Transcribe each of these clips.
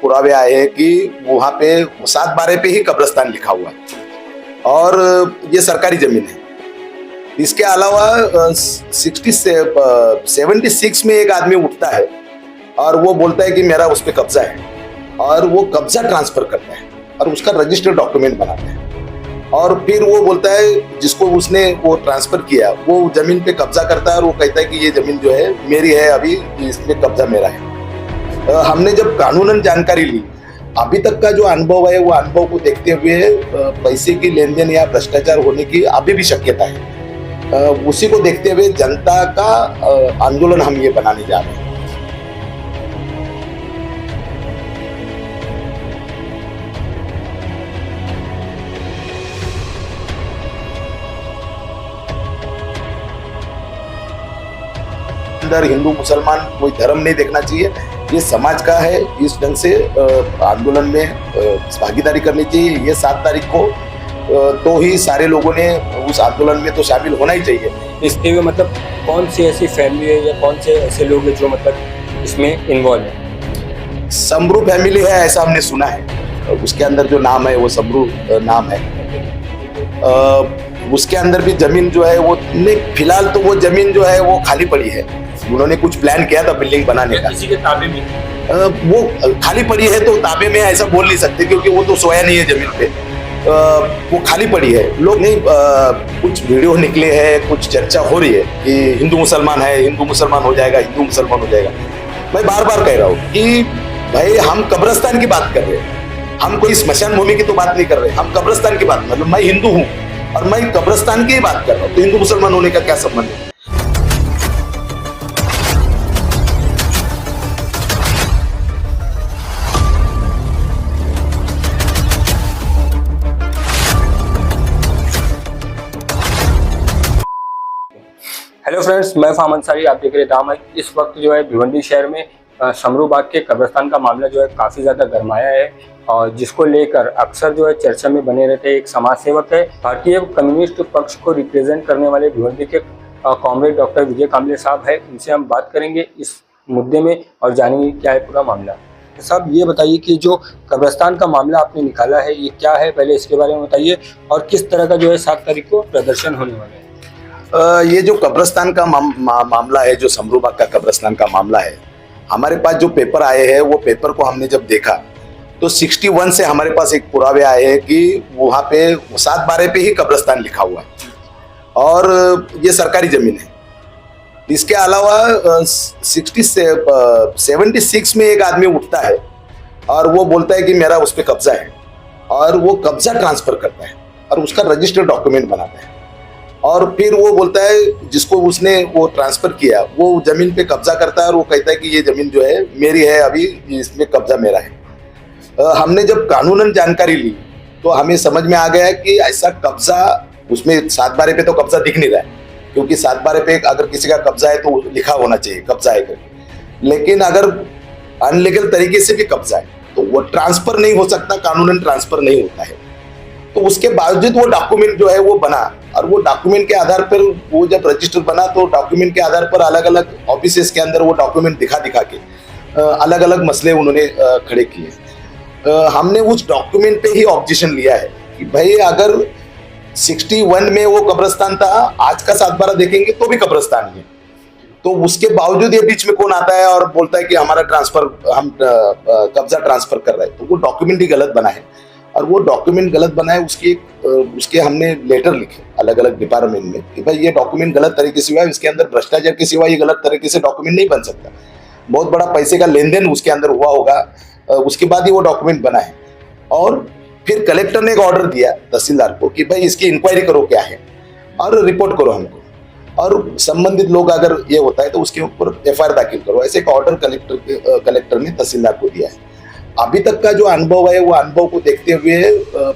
पुरावे आए हैं कि वहां पे 7/12 पे ही कब्रिस्तान लिखा हुआ है और ये सरकारी जमीन है। इसके अलावा 76 में एक आदमी उठता है और वो बोलता है कि मेरा उस पर कब्जा है और वो कब्जा ट्रांसफर करता है और उसका रजिस्टर्ड डॉक्यूमेंट बनाता है और फिर वो बोलता है जिसको उसने वो ट्रांसफर किया वो जमीन पे कब्जा करता है और वो कहता है कि ये जमीन जो है मेरी है, अभी इसमें कब्जा मेरा है। हमने जब कानूनन जानकारी ली, अभी तक का जो अनुभव है वो अनुभव को देखते हुए पैसे की लेन देन या भ्रष्टाचार होने की अभी भी शक्यता है। उसी को देखते हुए जनता का आंदोलन हम ये बनाने जा रहे हैं। अंदर हिंदू मुसलमान कोई धर्म नहीं देखना चाहिए, ये समाज का है। इस ढंग से आंदोलन में भागीदारी करनी चाहिए। ये 7 तारीख को तो ही सारे लोगों ने उस आंदोलन में तो शामिल होना ही चाहिए। इसके में मतलब कौन सी ऐसी फैमिली है या कौन से ऐसे लोग हैं जो मतलब इसमें इन्वॉल्व है? समरू फैमिली है ऐसा हमने सुना है। उसके अंदर जो नाम है वो समरू नाम है। उसके अंदर भी जमीन जो है वो फिलहाल तो वो जमीन जो है वो खाली पड़ी है। उन्होंने कुछ प्लान किया था बिल्डिंग बनाने का, किसी के ताबे में वो खाली पड़ी है तो ताबे में ऐसा बोल नहीं सकते क्योंकि वो तो सोया नहीं है जमीन पे। वो खाली पड़ी है। लोग नहीं, कुछ वीडियो निकले हैं, कुछ चर्चा हो रही है कि हिंदू मुसलमान है, हिंदू मुसलमान हो जाएगा, हिंदू मुसलमान हो जाएगा। मैं बार बार कह रहा हूँ कि भाई हम कब्रिस्तान की बात कर रहे हैं, हम कोई स्मशान भूमि की तो बात नहीं कर रहे। हम कब्रिस्तान की बात, मतलब मैं हिंदू हूँ और मैं कब्रिस्तान की ही बात कर रहा हूँ, तो हिंदू मुसलमान होने का क्या संबंध है? हेलो फ्रेंड्स, मैं फाहम अंसारी, आप देख रहे हैं दाम। इस वक्त जो है भिवंडी शहर में समरू बाग के कब्रिस्तान का मामला जो है काफ़ी ज़्यादा गरमाया है और जिसको लेकर अक्सर जो है चर्चा में बने रहते हैं। एक समाज सेवक है, भारतीय कम्युनिस्ट पक्ष को रिप्रेजेंट करने वाले भिवंडी के कॉमरेड डॉक्टर विजय कांबले साहब है। इनसे हम बात करेंगे इस मुद्दे में और जानेंगे क्या है पूरा मामला। साहब ये बताइए कि जो कब्रिस्तान का मामला आपने निकाला है ये क्या है, पहले इसके बारे में बताइए और किस तरह का जो है 7 तारीख को प्रदर्शन होने वाला है। ये जो कब्रिस्तान का मामला है, जो समरू बाग का कब्रिस्तान का मामला है, हमारे पास जो पेपर आए हैं वो पेपर को हमने जब देखा तो 61 से हमारे पास एक पुरावे आए हैं कि वहां पे 7/12 पे ही कब्रिस्तान लिखा हुआ है और ये सरकारी जमीन है। इसके अलावा 76 में एक आदमी उठता है और वो बोलता है कि मेरा उस पर कब्जा है और वो कब्जा ट्रांसफर करता है और उसका रजिस्टर्ड डॉक्यूमेंट बनाता है और फिर वो बोलता है जिसको उसने वो ट्रांसफर किया वो जमीन पे कब्जा करता है और वो कहता है कि ये जमीन जो है मेरी है, अभी इसमें कब्जा मेरा है। हमने जब कानूनन जानकारी ली तो हमें समझ में आ गया कि ऐसा कब्जा उसमें 7/12 पे तो कब्जा दिख नहीं रहा है, क्योंकि 7/12 पे अगर किसी का कब्जा है तो लिखा होना चाहिए कब्जा है करके। लेकिन अगर अनलीगल तरीके से भी कब्जा है तो वो ट्रांसफर नहीं हो सकता, कानूनन ट्रांसफर नहीं होता है। तो उसके बावजूद वो डॉक्यूमेंट जो है वो बना और वो डॉक्यूमेंट के आधार पर वो जब रजिस्टर बना तो डॉक्यूमेंट के आधार पर अलग अलग ऑफिसेस के अंदर वो डॉक्यूमेंट दिखा के अलग अलग मसले उन्होंने खड़े किए। हमने उस डॉक्यूमेंट पे ही ऑब्जेक्शन लिया है कि भाई अगर 61 में वो कब्रिस्तान था, आज का 7/12 देखेंगे तो भी कब्रिस्तान ही है, तो उसके बावजूद ये बीच में कौन आता है और बोलता है कि हमारा ट्रांसफर, हम कब्जा ट्रांसफर कर रहे हैं, तो वो डॉक्यूमेंट ही गलत बना है। और वो डॉक्यूमेंट गलत बना है, उसके हमने लेटर लिखे अलग अलग डिपार्टमेंट में कि भाई ये डॉक्यूमेंट गलत तरीके से हुआ है, इसके अंदर भ्रष्टाचार के सिवा ये गलत तरीके से डॉक्यूमेंट नहीं बन सकता। बहुत बड़ा पैसे का लेन देन उसके अंदर हुआ होगा, उसके बाद ही वो डॉक्यूमेंट बना है। और फिर कलेक्टर ने एक ऑर्डर दिया तहसीलदार को कि भाई इसकी इंक्वायरी करो क्या है और रिपोर्ट करो हमको, और संबंधित लोग अगर ये होता है तो उसके ऊपर FIR दाखिल करो। ऐसे एक ऑर्डर कलेक्टर ने तहसीलदार को दिया है। अभी तक का जो अनुभव है वो अनुभव को देखते हुए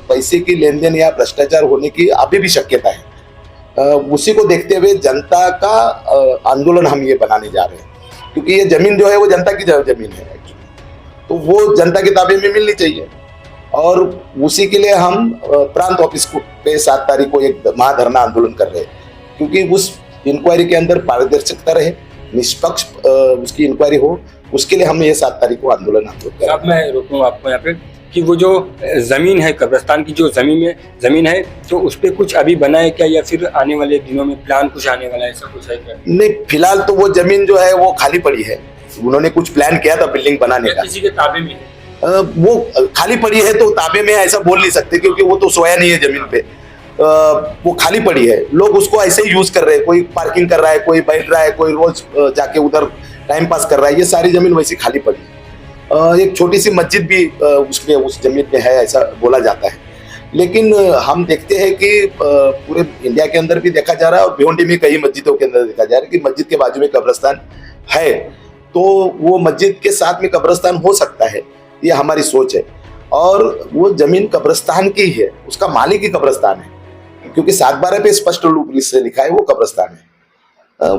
पैसे की लेन देन या भ्रष्टाचार होने की अभी भी शक्यता है। उसी को देखते हुए जनता का आंदोलन हम ये बनाने जा रहे हैं, क्योंकि ये जमीन जो है वो जनता की जमीन है एक्चुअली, तो वो जनता के ताबे में मिलनी चाहिए। और उसी के लिए हम प्रांत ऑफिस पे 7 तारीख को एक महाधरना आंदोलन कर रहे हैं, क्योंकि उस इंक्वायरी के अंदर पारदर्शिता रहे, निष्पक्ष उसकी इंक्वायरी हो उसके लिए हम ये 7 तारीख को आंदोलन हम लोग करेंगे। अब मैं रोकूंगा आपको यहाँ पे कि वो जो जमीन है, कब्रिस्तान की जो जमीन है, तो उस पर कुछ अभी बना है क्या, या फिर आने वाले दिनों में प्लान कुछ आने वाला है, ऐसा कुछ है क्या? नहीं, फिलहाल तो वो जमीन जो है वो खाली पड़ी है। उन्होंने कुछ प्लान किया था बिल्डिंग बनाने का, किसी के ताबे में है? वो खाली पड़ी है तो ताबे में ऐसा बोल नहीं सकते, क्योंकि वो तो सोया नहीं है जमीन पे। वो खाली पड़ी है, लोग उसको ऐसे ही यूज कर रहे हैं, कोई पार्किंग कर रहा है, कोई बैठ रहा है, कोई रोज जाके उधर टाइम पास कर रहा है। ये सारी जमीन वैसी खाली पड़ी है। एक छोटी सी मस्जिद भी उसमें उस जमीन में है, ऐसा बोला जाता है। लेकिन हम देखते हैं कि पूरे इंडिया के अंदर भी देखा जा रहा है और भिवंडी में कई मस्जिदों के अंदर देखा जा रहा है कि मस्जिद के बाजू में कब्रिस्तान है, तो वो मस्जिद के साथ में कब्रिस्तान हो सकता है, ये हमारी सोच है। और वो जमीन कब्रिस्तान की है, उसका मालिक ही कब्रिस्तान है, क्योंकि 7/12 पे स्पष्ट रूप से लिखा है वो कब्रिस्तान है।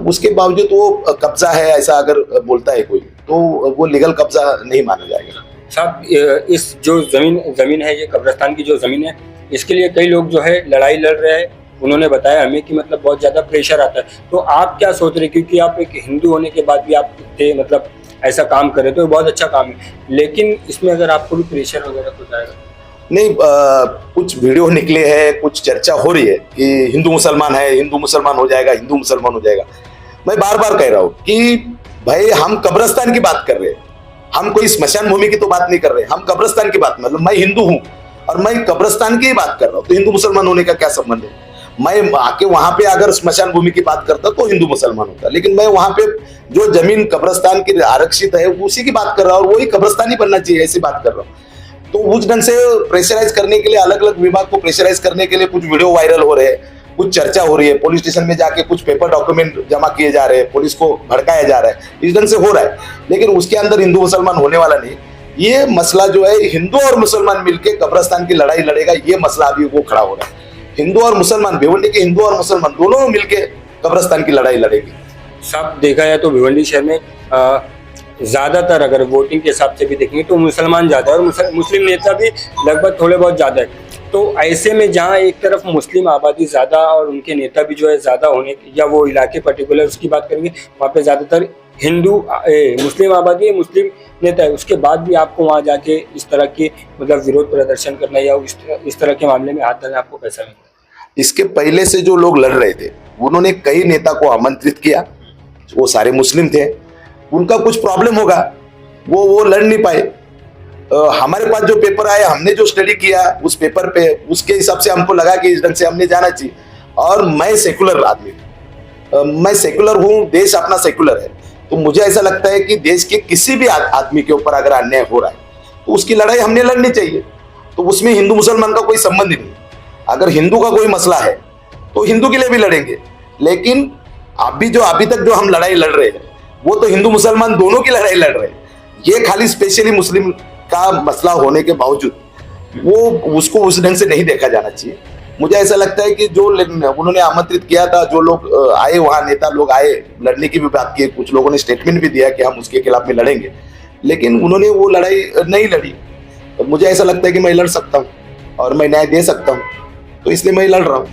उसके बावजूद वो कब्जा है ऐसा अगर बोलता है कोई, तो वो लीगल कब्जा नहीं माना जाएगा। साहब, इस जो जमीन है, ये कब्रिस्तान की जो जमीन है, इसके लिए कई लोग जो है लड़ाई लड़ रहे हैं। उन्होंने बताया हमें कि मतलब बहुत ज्यादा प्रेशर आता है। तो आप क्या सोच रहे, क्योंकि आप एक हिंदू होने के बाद भी आप इतने मतलब ऐसा काम कर रहे, तो बहुत अच्छा काम है, लेकिन इसमें अगर आपको भी प्रेशर वगैरह हो जाएगा? नहीं, कुछ वीडियो निकले हैं, कुछ चर्चा हो रही है कि हिंदू मुसलमान है, हिंदू मुसलमान हो जाएगा, हिंदू मुसलमान हो जाएगा। मैं बार बार कह रहा हूँ कि भाई हम कब्रिस्तान की बात कर रहे हैं, हम कोई स्मशान भूमि की तो बात नहीं कर रहे, हम कब्रिस्तान की बात, मतलब मैं हिंदू हूँ और मैं कब्रिस्तान की ही बात कर रहा हूँ, तो हिंदू मुसलमान होने का क्या संबंध है? मैं आके वहां पे अगर स्मशान भूमि की बात करता तो हिंदू मुसलमान होता, लेकिन मैं वहां पे जो जमीन कब्रिस्तान की आरक्षित है उसी की बात कर रहा हूँ, और वही कब्रिस्तान ही बनना चाहिए, ऐसी बात कर रहा हूँ। तो उस ढंग से प्रेशराइज करने के लिए, अलग अलग विभाग को प्रेशराइज करने के लिए कुछ वीडियो वायरल हो रहे हैं, कुछ चर्चा हो रही है, पुलिस स्टेशन में जाके कुछ पेपर डॉक्यूमेंट जमा किए जा रहे हैं, पुलिस को भड़काया जा रहा है, इस ढंग से हो रहा है। लेकिन उसके अंदर हिंदू मुसलमान होने वाला नहीं। ये मसला जो है, हिंदू और मुसलमान मिलकर कब्रिस्तान की लड़ाई लड़ेगा, ये मसला अभी वो खड़ा हो रहा है। हिंदू और मुसलमान, भिवंडी के हिंदू और मुसलमान दोनों मिलकर कब्रिस्तान की लड़ाई लड़ेगी। सब देखा जाए तो भिवंडी शहर में ज्यादातर अगर वोटिंग के हिसाब से भी देखेंगे तो मुसलमान ज्यादा है, और मुस्लिम नेता भी लगभग थोड़े बहुत ज्यादा है। तो ऐसे में जहाँ एक तरफ मुस्लिम आबादी ज्यादा और उनके नेता भी जो है ज्यादा होने, या वो इलाके पर्टिकुलर उसकी बात करेंगे, वहाँ पे ज्यादातर मुस्लिम आबादी है, मुस्लिम नेता है, उसके बाद भी आपको वहाँ जाके इस तरह की मतलब विरोध प्रदर्शन करना या इस तरह के मामले में हाथ डालना आपको कैसा लगता है? इसके पहले से जो लोग लड़ रहे थे, उन्होंने कई नेता को आमंत्रित किया, वो सारे मुस्लिम थे, उनका कुछ प्रॉब्लम होगा, वो लड़ नहीं पाए। हमारे पास जो पेपर आया, हमने जो स्टडी किया उस पेपर पे, उसके हिसाब से हमको लगा कि इस ढंग से हमने जाना चाहिए। और मैं सेकुलर आदमी हूँ, मैं सेकुलर हूँ, देश अपना सेकुलर है, तो मुझे ऐसा लगता है कि देश के किसी भी आदमी के ऊपर अगर अन्याय हो रहा है तो उसकी लड़ाई हमने लड़नी चाहिए। तो उसमें हिंदू मुसलमान का कोई संबंध ही नहीं। अगर हिंदू का कोई मसला है तो हिंदू के लिए भी लड़ेंगे, लेकिन अभी तक जो हम लड़ाई लड़ रहे हैं वो तो हिंदू मुसलमान दोनों की लड़ाई लड़ रहे हैं। ये खाली स्पेशली मुस्लिम का मसला होने के बावजूद वो उसको उस ढंग से नहीं देखा जाना चाहिए। मुझे ऐसा लगता है कि जो उन्होंने आमंत्रित किया था, जो लोग आए, वहाँ नेता लोग आए, लड़ने की भी बात की, कुछ लोगों ने स्टेटमेंट भी दिया कि हम उसके खिलाफ में लड़ेंगे, लेकिन उन्होंने वो लड़ाई नहीं लड़ी। तो मुझे ऐसा लगता है कि मैं लड़ सकता हूँ और मैं न्याय दे सकता हूँ, तो इसलिए मैं लड़ रहा हूँ।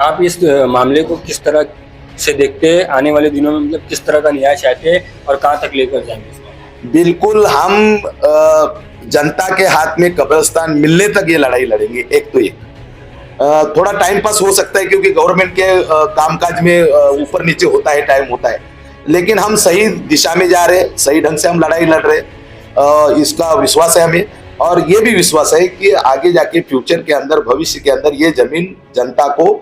आप इस मामले को किस तरह से देखते हैं? आने वाले दिनों में मतलब किस तरह का न्याय चाहते हैं और कहाँ तक लेकर जाएंगे? बिल्कुल, हम जनता के हाथ में कब्रिस्तान मिलने तक ये लड़ाई लड़ेंगे। एक तो ये थोड़ा टाइम पास हो सकता है, क्योंकि गवर्नमेंट के कामकाज में ऊपर नीचे होता है, टाइम होता है, लेकिन हम सही दिशा में जा रहे हैं, सही ढंग से हम लड़ाई लड़ रहे हैं, इसका विश्वास है हमें। और ये भी विश्वास है कि आगे जाके फ्यूचर के अंदर, भविष्य के अंदर ये जमीन जनता को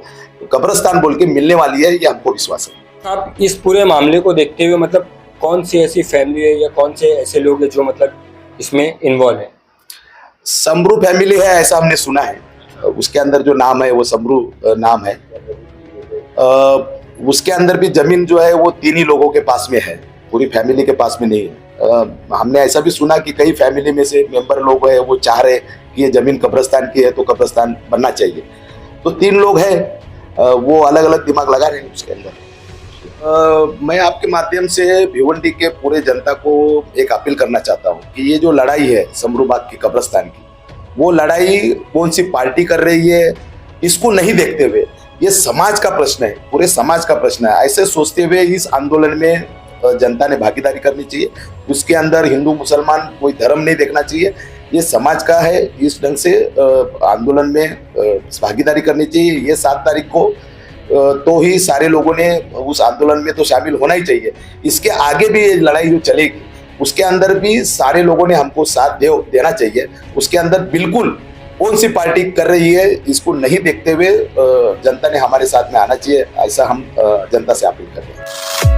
कब्रिस्तान बोल के मिलने वाली है, ये हमको विश्वास है। आप इस पूरे मामले को देखते हुए मतलब कौन सी ऐसी फैमिली है या कौन से ऐसे लोग हैं जो मतलब इसमें इन्वॉल्व है? समरू फैमिली है, ऐसा हमने सुना है। उसके अंदर जो नाम है वो समरू नाम है। उसके अंदर भी जमीन जो है वो 3 ही लोगों के पास में है, पूरी फैमिली के पास में नहीं है। हमने ऐसा भी सुना कि कई फैमिली में से मेंबर लोग है, वो चाह रहे कि ये जमीन कब्रिस्तान की है तो कब्रिस्तान बनना चाहिए। तो 3 लोग हैं, वो अलग अलग दिमाग लगा रहे हैं उसके अंदर। मैं आपके माध्यम से भिवंडी के पूरे जनता को एक अपील करना चाहता हूँ कि ये जो लड़ाई है समरूबाग की कब्रिस्तान की, वो लड़ाई कौन सी पार्टी कर रही है इसको नहीं देखते हुए ये समाज का प्रश्न है, पूरे समाज का प्रश्न है। ऐसे सोचते हुए इस आंदोलन में जनता ने भागीदारी करनी चाहिए। उसके अंदर हिंदू मुसलमान कोई धर्म नहीं देखना चाहिए, ये समाज का है। इस ढंग से आंदोलन में भागीदारी करनी चाहिए। ये 7 तारीख को तो ही सारे लोगों ने उस आंदोलन में तो शामिल होना ही चाहिए। इसके आगे भी ये लड़ाई जो चलेगी उसके अंदर भी सारे लोगों ने हमको साथ देना चाहिए। उसके अंदर बिल्कुल कौन सी पार्टी कर रही है इसको नहीं देखते हुए जनता ने हमारे साथ में आना चाहिए, ऐसा हम जनता से अपील कर रहे हैं।